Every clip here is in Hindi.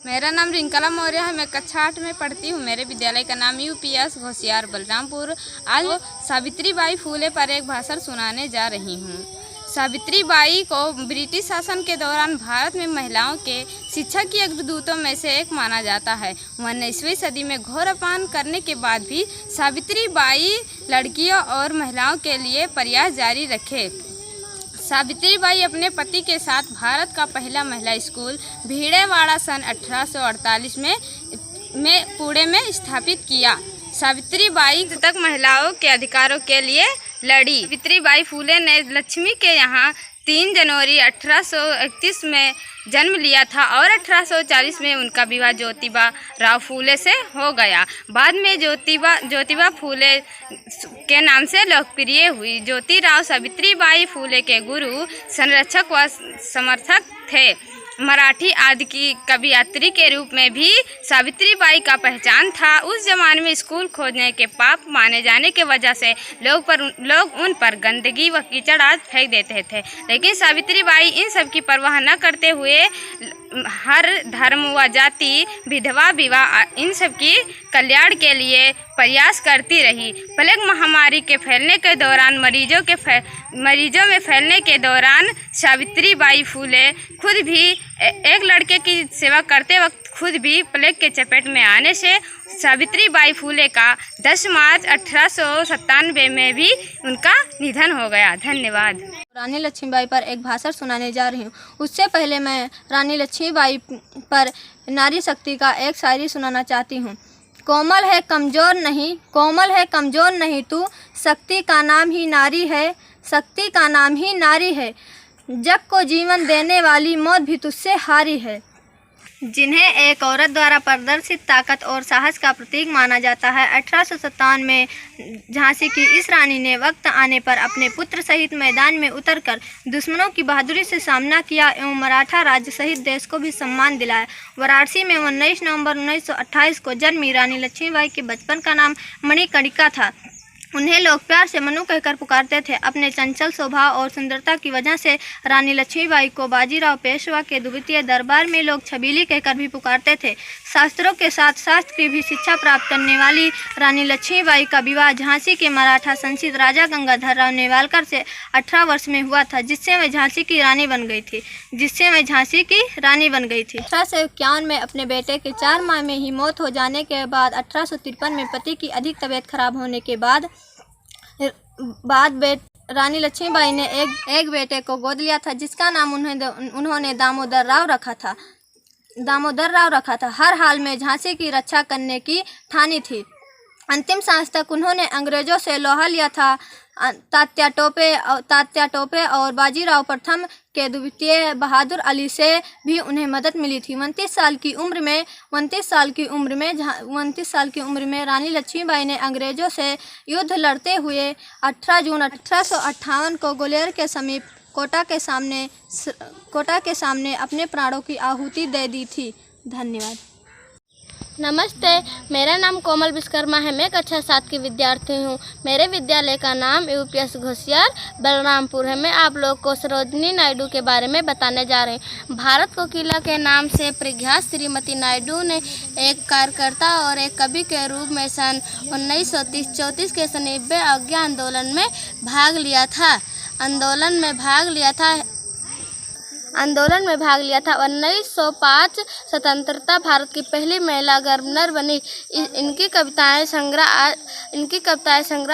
मेरा नाम रिंकला मौर्य है। मैं कक्षा 8 में पढ़ती हूँ। मेरे विद्यालय का नाम यूपीएस घोसियार बलरामपुर। आज सावित्रीबाई फूले पर एक भाषण सुनाने जा रही हूँ। सावित्रीबाई को ब्रिटिश शासन के दौरान भारत में महिलाओं के शिक्षा की अग्रदूतों में से एक माना जाता है। 19वीं सदी में घोर अपमान करने के बाद भी सावित्रीबाई लड़कियों और महिलाओं के लिए प्रयास जारी रखे। सावित्रीबाई अपने पति के साथ भारत का पहला महिला स्कूल भीड़ेवाड़ा सन 1848 में पुणे में स्थापित किया। सावित्रीबाई तक महिलाओं के अधिकारों के लिए लड़ी। सावित्रीबाई फूले ने लक्ष्मी के यहाँ 3 जनवरी 1831 में जन्म लिया था और 1840 में उनका विवाह ज्योतिबा राव फूले से हो गया। बाद में ज्योतिबा फूले के नाम से लोकप्रिय हुई। ज्योतिराव सावित्रीबाई फूले के गुरु, संरक्षक व समर्थक थे। मराठी आदि की कवयित्री के रूप में भी सावित्रीबाई का पहचान था। उस जमाने में स्कूल खोजने के पाप माने जाने की वजह से लोग उन पर गंदगी व कीचड़ आदि फेंक देते थे, लेकिन सावित्रीबाई इन सब की परवाह न करते हुए हर धर्म व जाति, विधवा विवाह इन सब की कल्याण के लिए प्रयास करती रही। प्लेग महामारी के फैलने के दौरान मरीजों में फैलने के दौरान सावित्रीबाई फूले खुद भी एक लड़के की सेवा करते वक्त खुद भी प्लेग के चपेट में आने से सावित्रीबाई फूले का 10 मार्च 1897 में भी उनका निधन हो गया। धन्यवाद। रानी लक्ष्मीबाई पर एक भाषण सुनाने जा रही हूँ। उससे पहले मैं रानी लक्ष्मीबाई पर नारी शक्ति का एक शायरी सुनाना चाहती हूँ। कोमल है कमज़ोर नहीं तू, शक्ति का नाम ही नारी है, शक्ति का नाम ही नारी है। जग को जीवन देने वाली मौत भी तुझसे हारी है। जिन्हें एक औरत द्वारा प्रदर्शित ताकत और साहस का प्रतीक माना जाता है। 1857 में झांसी की इस रानी ने वक्त आने पर अपने पुत्र सहित मैदान में उतरकर दुश्मनों की बहादुरी से सामना किया एवं मराठा राज्य सहित देश को भी सम्मान दिलाया। वाराणसी में 19 नवंबर 1928 को जन्मी रानी लक्ष्मीबाई के बचपन का नाम मणिकर्णिका था। उन्हें लोग प्यार से मनु कहकर पुकारते थे। अपने चंचल स्वभाव और सुंदरता की वजह से रानी लक्ष्मीबाई को बाजीराव पेशवा के द्वितीय दरबार में लोग छबीली कहकर भी पुकारते थे। शास्त्रों के साथ शास्त्र की भी शिक्षा प्राप्त करने वाली रानी लक्ष्मीबाई का विवाह झांसी के मराठा संसित राजा गंगाधर राव नेवालकर से 18 वर्ष में हुआ था, जिससे वे झांसी की रानी बन गई थी। 1851 में अपने बेटे के 4 माह में ही मौत हो जाने के बाद 1853 में पति की अधिक तबीयत खराब होने के बाद रानी लक्ष्मीबाई ने एक बेटे को गोद लिया था, जिसका नाम उन्होंने दामोदर राव रखा था। हर हाल में झांसी की रक्षा करने की ठानी थी। अंतिम सांस तक उन्होंने अंग्रेजों से लोहा लिया था। तात्या टोपे और बाजीराव प्रथम के द्वितीय बहादुर अली से भी उन्हें मदद मिली थी। 29 साल की उम्र में रानी लक्ष्मीबाई ने अंग्रेजों से युद्ध लड़ते हुए 18 जून 1858 को ग्वालियर के समीप कोटा के सामने अपने प्राणों की आहुति दे दी थी। धन्यवाद। नमस्ते, मेरा नाम कोमल विश्वकर्मा है। मैं कक्षा 7 की विद्यार्थी हूँ। मेरे विद्यालय का नाम यूपीएस घोसियार बलरामपुर है। मैं आप लोग को सरोजिनी नायडू के बारे में बताने जा रही हूँ। भारत को किला के नाम से प्रख्यात श्रीमती नायडू ने एक कार्यकर्ता और एक कवि के रूप में सन 1934 के सनिव्य आज्ञा आंदोलन में भाग लिया था। 1905 स्वतंत्रता भारत की पहली महिला गवर्नर बनी। इनकी कविताएं संग्रह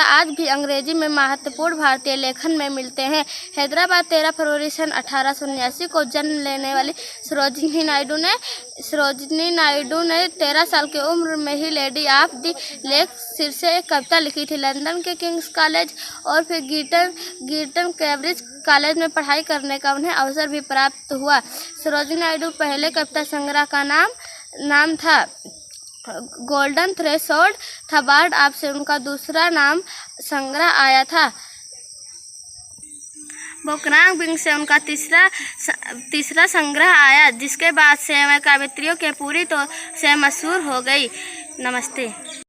आज भी अंग्रेजी में महत्वपूर्ण भारतीय लेखन में मिलते हैं। हैदराबाद 13 फरवरी सन 1879 को जन्म लेने वाली सरोजिनी नायडू ने 13 साल की उम्र में ही लेडी ऑफ द लेक शीर्षक एक कविता लिखी थी। लंदन के किंग्स कॉलेज और फिर गिरटन कैम्ब्रिज कॉलेज में पढ़ाई करने का उन्हें अवसर भी प्राप्त हुआ। सरोजिनी नायडू पहले कविता संग्रह का नाम था गोल्डन थ्रेशोल्ड था। बर्ड ऑफ से उनका दूसरा नाम संग्रह आया था। बोकरांग बिंग से उनका तीसरा संग्रह आया, जिसके बाद से वह कवित्रियों के पूरी तो से मशहूर हो गई। नमस्ते।